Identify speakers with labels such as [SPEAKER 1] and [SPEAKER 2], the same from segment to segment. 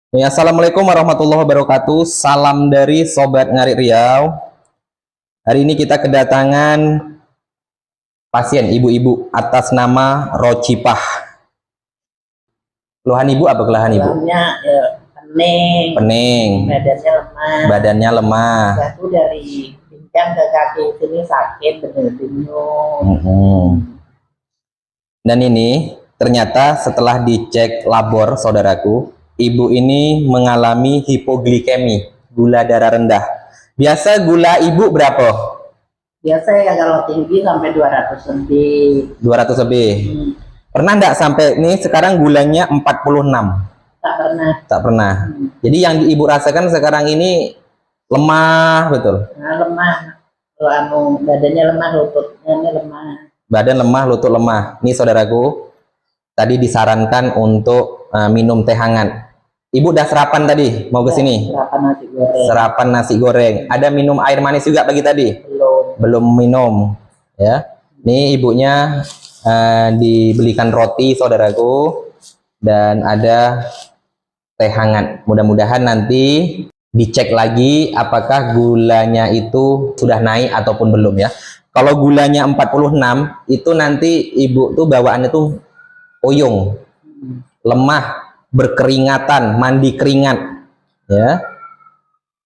[SPEAKER 1] Ya, assalamualaikum warahmatullahi wabarakatuh. Salam dari Sobat Ngarit Riau. Hari ini kita kedatangan pasien ibu-ibu atas nama Rocipah. Keluhan ibu apa keluhan ibu?
[SPEAKER 2] Keluhannya pening.
[SPEAKER 1] Pening.
[SPEAKER 2] Badannya lemah.
[SPEAKER 1] Badannya lemah.
[SPEAKER 2] Satu dari pinggang ke kaki sini sakit, bingung.
[SPEAKER 1] Dan ini ternyata setelah dicek labor, saudaraku, ibu ini mengalami hipoglikemi, gula darah rendah. Biasa gula ibu berapa?
[SPEAKER 2] Biasa ya kalau tinggi sampai 200 lebih.
[SPEAKER 1] 200 lebih. Pernah enggak sampai ini sekarang gulanya 46?
[SPEAKER 2] Tak pernah.
[SPEAKER 1] Tak pernah. Jadi yang ibu rasakan sekarang ini lemah betul.
[SPEAKER 2] Nah, lemah. Kalau badannya lemah, lututnya lemah.
[SPEAKER 1] Badan lemah, lutut lemah. Ini saudaraku, tadi disarankan untuk minum teh hangat. Ibu udah sarapan tadi mau ke sini?
[SPEAKER 2] Sarapan nasi goreng.
[SPEAKER 1] Sarapan nasi goreng. Ada minum air manis juga pagi tadi? Belum minum. Ya. Ini ibunya dibelikan roti saudaraku dan ada teh hangat. Mudah-mudahan nanti dicek lagi apakah gulanya itu sudah naik ataupun belum ya. Kalau gulanya 46 itu nanti ibu tuh bawaannya tuh oyong, lemah, berkeringatan, mandi keringat ya.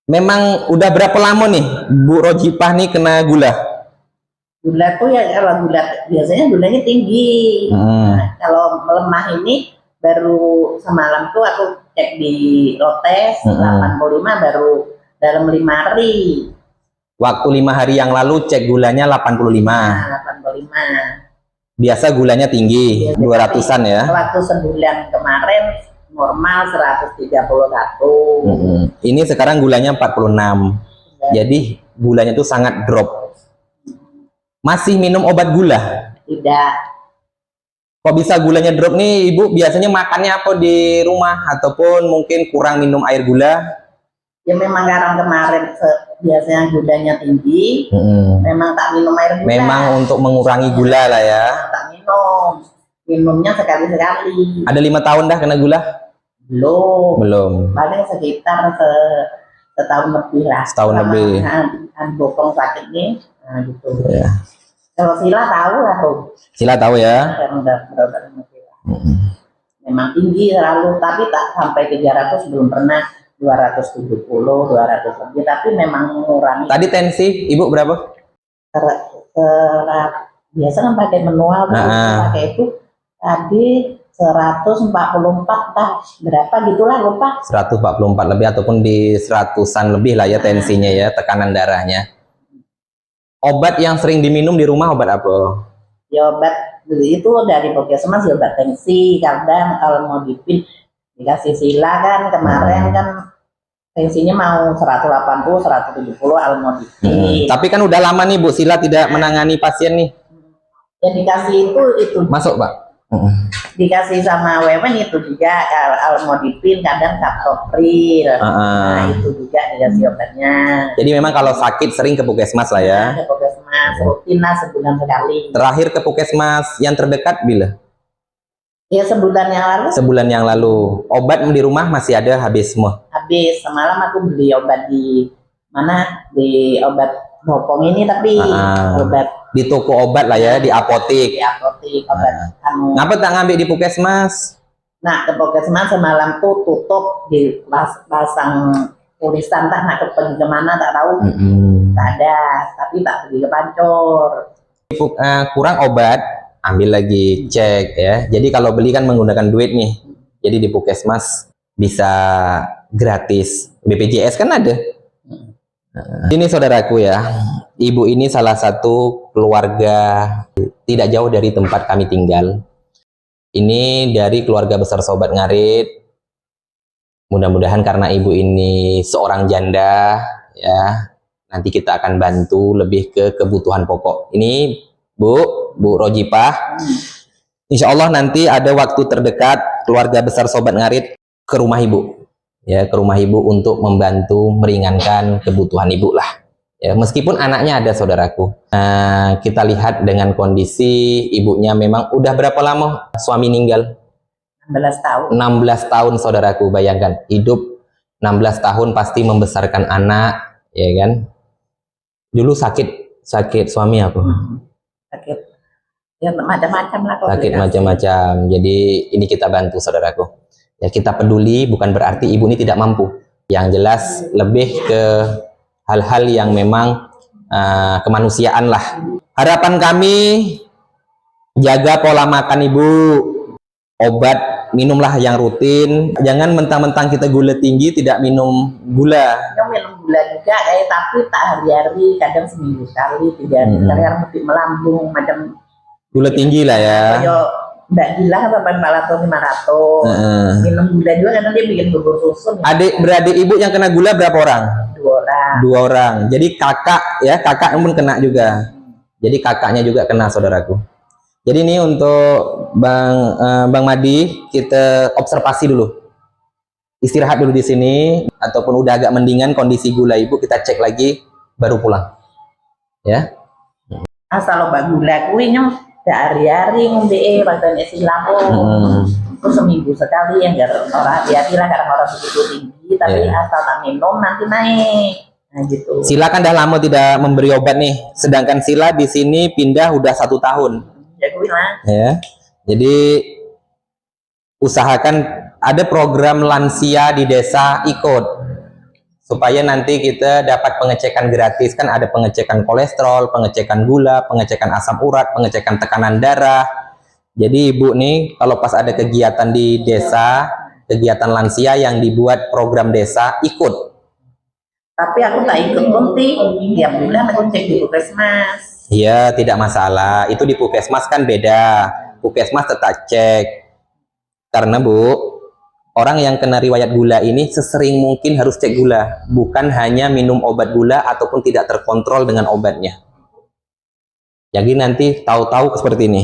[SPEAKER 1] Memang udah berapa lama nih Bu Rocipah nih kena gula?
[SPEAKER 2] Gula tuh ya kalau gula biasanya gulanya tinggi. Nah, kalau melemah ini baru semalam tuh aku cek di Lotes 85 baru dalam 5 hari.
[SPEAKER 1] Waktu 5 hari yang lalu cek gulanya 85.
[SPEAKER 2] Nah, 85.
[SPEAKER 1] Biasa gulanya tinggi, 200-an ya.
[SPEAKER 2] Waktu sebulan kemarin normal 131.
[SPEAKER 1] Ini sekarang gulanya 46. Jadi gulanya tuh sangat drop. Masih minum obat gula?
[SPEAKER 2] Tidak.
[SPEAKER 1] Kok bisa gulanya drop nih ibu? Biasanya makannya apa di rumah ataupun mungkin kurang minum air gula?
[SPEAKER 2] Ya memang karena kemarin biasanya gulanya tinggi, memang tak minum air gula.
[SPEAKER 1] Memang untuk mengurangi gula lah ya.
[SPEAKER 2] Tak minumnya sekali-sekali.
[SPEAKER 1] Ada 5 tahun dah kena gula? Belum.
[SPEAKER 2] Paling sekitar setahun lebih lah.
[SPEAKER 1] Setahun lebih.
[SPEAKER 2] Bokong sakit nih, nah gitu.
[SPEAKER 1] Ya.
[SPEAKER 2] Kalau Sila tahu lah tuh.
[SPEAKER 1] Sila tahu ya.
[SPEAKER 2] Memang tinggi selalu, tapi tak sampai 300 belum pernah. 270, 200 lebih, tapi memang mengurangi.
[SPEAKER 1] Tadi tensi ibu berapa?
[SPEAKER 2] Biasa kan pakai manual, pakai itu tadi 144 tah berapa gitulah lupa.
[SPEAKER 1] 144 lebih ataupun di 100-an lebih lah ya tensinya ya, tekanan darahnya. Obat yang sering diminum di rumah obat apa?
[SPEAKER 2] Ya obat itu dari Puskesmas ya obat tensi, kadang kalau mau dipil dikasih Sila kan kemarin kan tensinya mau 180, 170 almodipin.
[SPEAKER 1] Tapi kan udah lama nih Bu Sila tidak menangani pasien nih.
[SPEAKER 2] Ya dikasih itu.
[SPEAKER 1] Masuk Pak.
[SPEAKER 2] Dikasih sama Wewen itu juga almodipin, kadang kaptopril. Nah itu juga dikasih obatnya. Jadi
[SPEAKER 1] memang kalau sakit sering ke Puskesmas lah ya.
[SPEAKER 2] Ke Puskesmas, rutin lah sebulan sekali.
[SPEAKER 1] Terakhir ke Puskesmas yang terdekat bila?
[SPEAKER 2] Ya sebulan yang lalu.
[SPEAKER 1] Sebulan yang lalu. Obat di rumah masih ada habis semua? Habis.
[SPEAKER 2] Semalam aku beli obat di mana? Di obat Bopong ini tapi obat
[SPEAKER 1] di toko obat lah ya, di apotek.
[SPEAKER 2] Di apotek obat.
[SPEAKER 1] Kenapa tak ngambil di Puskesmas?
[SPEAKER 2] Nah ke Puskesmas semalam tuh tutup di pasang tulisan tak nak pergi kemana tak tahu. Tak ada, tapi tak pergi ke Pancor.
[SPEAKER 1] Kurang obat, ambil lagi cek ya. Jadi kalau beli kan menggunakan duit nih. Jadi di Puskesmas bisa gratis. BPJS kan ada. Ini saudaraku ya. Ibu ini salah satu keluarga tidak jauh dari tempat kami tinggal. Ini dari keluarga besar Sobat Ngarit. Mudah-mudahan karena ibu ini seorang janda ya. Nanti kita akan bantu lebih ke kebutuhan pokok. Ini Bu Rocipah. Insya Allah nanti ada waktu terdekat keluarga besar Sobat Ngarit ke rumah ibu, ya ke rumah ibu untuk membantu meringankan kebutuhan ibu lah. Ya, meskipun anaknya ada, saudaraku. Kita lihat dengan kondisi ibunya memang udah berapa lama suami meninggal?
[SPEAKER 2] 16 tahun.
[SPEAKER 1] 16 tahun, saudaraku. Bayangkan, hidup 16 tahun pasti membesarkan anak, ya kan? Dulu sakit suami aku.
[SPEAKER 2] Sakit. Ya macam-macam lah.
[SPEAKER 1] Sakit macam-macam. Jadi ini kita bantu, saudaraku. Ya, kita peduli bukan berarti ibu ini tidak mampu. Yang jelas lebih ke hal-hal yang memang kemanusiaan lah. Harapan kami, jaga pola makan ibu, obat minumlah yang rutin, jangan mentang-mentang kita gula tinggi tidak minum gula.
[SPEAKER 2] Minum gula juga, tapi tak hari-hari, kadang seminggu sekali, 3 hari sekali, karena mesti melambung macam
[SPEAKER 1] gula tinggi lah ya.
[SPEAKER 2] Mbak Gila kan 400 500. Minum gula juga karena dia bikin bubur susu.
[SPEAKER 1] Adik beradik ibu yang kena gula berapa orang?
[SPEAKER 2] 2 orang.
[SPEAKER 1] 2 orang. Jadi kakak ya, kakak pun kena juga. Jadi kakaknya juga kena, saudaraku. Jadi ini untuk Bang Madi, kita observasi dulu. Istirahat dulu di sini, ataupun udah agak mendingan kondisi gula ibu, kita cek lagi baru pulang. Ya.
[SPEAKER 2] Asal obat gula kuinya hari-hari ngombe padahal isi lambung. Terus seminggu sekali yang orang hati-hati lah, kadang orang begitu tinggi, tapi asal tak minum nanti naik. Nah gitu.
[SPEAKER 1] Sila kan dah lama tidak memberi obat nih, sedangkan Sila di sini pindah udah 1 tahun. Ya, jadi usahakan ada program lansia di desa, ikut supaya nanti kita dapat pengecekan gratis. Kan ada pengecekan kolesterol, pengecekan gula, pengecekan asam urat, pengecekan tekanan darah. Jadi ibu nih kalau pas ada kegiatan di desa, kegiatan lansia yang dibuat program desa, ikut.
[SPEAKER 2] Tapi aku tak ikut nanti, tiap bulan aku cek di puskesmas.
[SPEAKER 1] Iya, tidak masalah. Itu di puskesmas kan beda. Puskesmas tetap cek. Karena Bu, orang yang kena riwayat gula ini sesering mungkin harus cek gula. Bukan hanya minum obat gula ataupun tidak terkontrol dengan obatnya. Jadi nanti tahu-tahu seperti ini.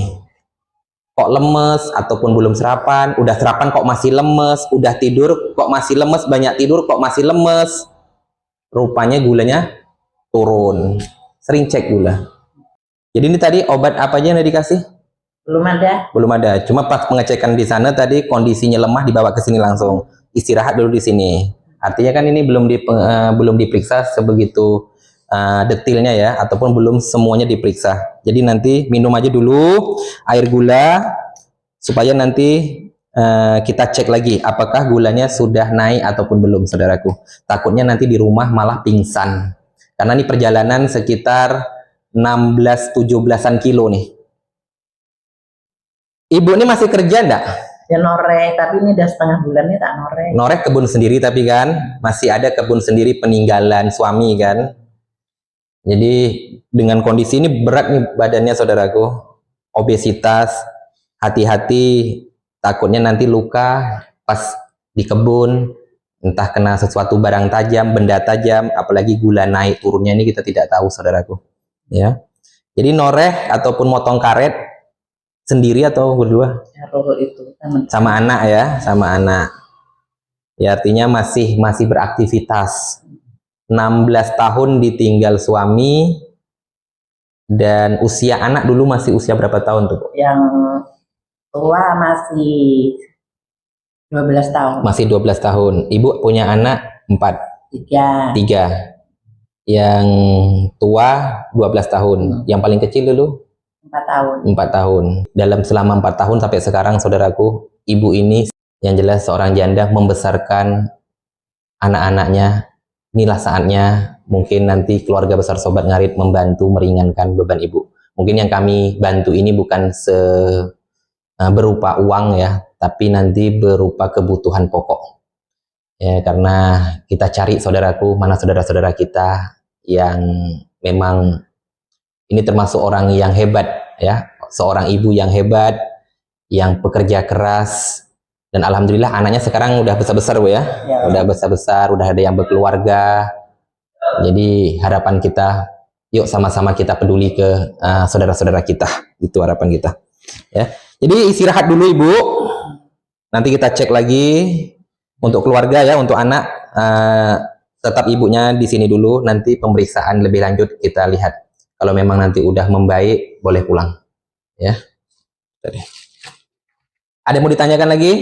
[SPEAKER 1] Kok lemes ataupun belum sarapan, udah sarapan kok masih lemes, udah tidur kok masih lemes, banyak tidur kok masih lemes. Rupanya gulanya turun. Sering cek gula. Jadi ini tadi obat apa aja yang dikasih?
[SPEAKER 2] Belum ada.
[SPEAKER 1] Belum ada. Cuma pas pengecekan di sana tadi kondisinya lemah, dibawa ke sini langsung. Istirahat dulu di sini. Artinya kan ini belum diperiksa sebegitu detailnya ya, ataupun belum semuanya diperiksa. Jadi nanti minum aja dulu air gula supaya nanti kita cek lagi apakah gulanya sudah naik ataupun belum, saudaraku. Takutnya nanti di rumah malah pingsan. Karena ini perjalanan sekitar 16-17an kilo nih. Ibu ini masih kerja enggak?
[SPEAKER 2] Ya norek, tapi ini udah setengah bulan nih tak norek.
[SPEAKER 1] Norek kebun sendiri tapi kan masih ada kebun sendiri peninggalan suami kan. Jadi dengan kondisi ini berat nih badannya, saudaraku. Obesitas, hati-hati takutnya nanti luka pas di kebun, entah kena sesuatu barang tajam, benda tajam, apalagi gula naik turunnya ini kita tidak tahu, saudaraku. Ya. Jadi noreh ataupun motong karet sendiri atau berdua?
[SPEAKER 2] Itu
[SPEAKER 1] sama anak ya, sama anak. Ya artinya masih beraktivitas. 16 tahun ditinggal suami, dan usia anak dulu masih usia berapa tahun tuh?
[SPEAKER 2] Yang tua masih 12 tahun.
[SPEAKER 1] Masih 12 tahun. Ibu punya anak 3. Yang tua 12 tahun. Yang paling kecil dulu
[SPEAKER 2] 4 tahun.
[SPEAKER 1] 4 tahun. Selama 4 tahun sampai sekarang, saudaraku, ibu ini yang jelas seorang janda membesarkan anak-anaknya. Inilah saatnya mungkin nanti keluarga besar Sobat Ngarit membantu meringankan beban ibu. Mungkin yang kami bantu ini bukan berupa uang ya, tapi nanti berupa kebutuhan pokok. Ya, karena kita cari, saudaraku, mana saudara-saudara kita yang memang ini termasuk orang yang hebat ya, seorang ibu yang hebat, yang pekerja keras, dan alhamdulillah anaknya sekarang udah besar-besar Bu ya. Udah besar-besar, udah ada yang berkeluarga. Jadi harapan kita, yuk sama-sama kita peduli ke saudara-saudara kita. Itu harapan kita. Ya. Jadi istirahat dulu Ibu. Nanti kita cek lagi untuk keluarga ya, untuk anak tetap ibunya di sini dulu, nanti pemeriksaan lebih lanjut kita lihat. Kalau memang nanti udah membaik, boleh pulang. Ya. Ada yang mau ditanyakan lagi?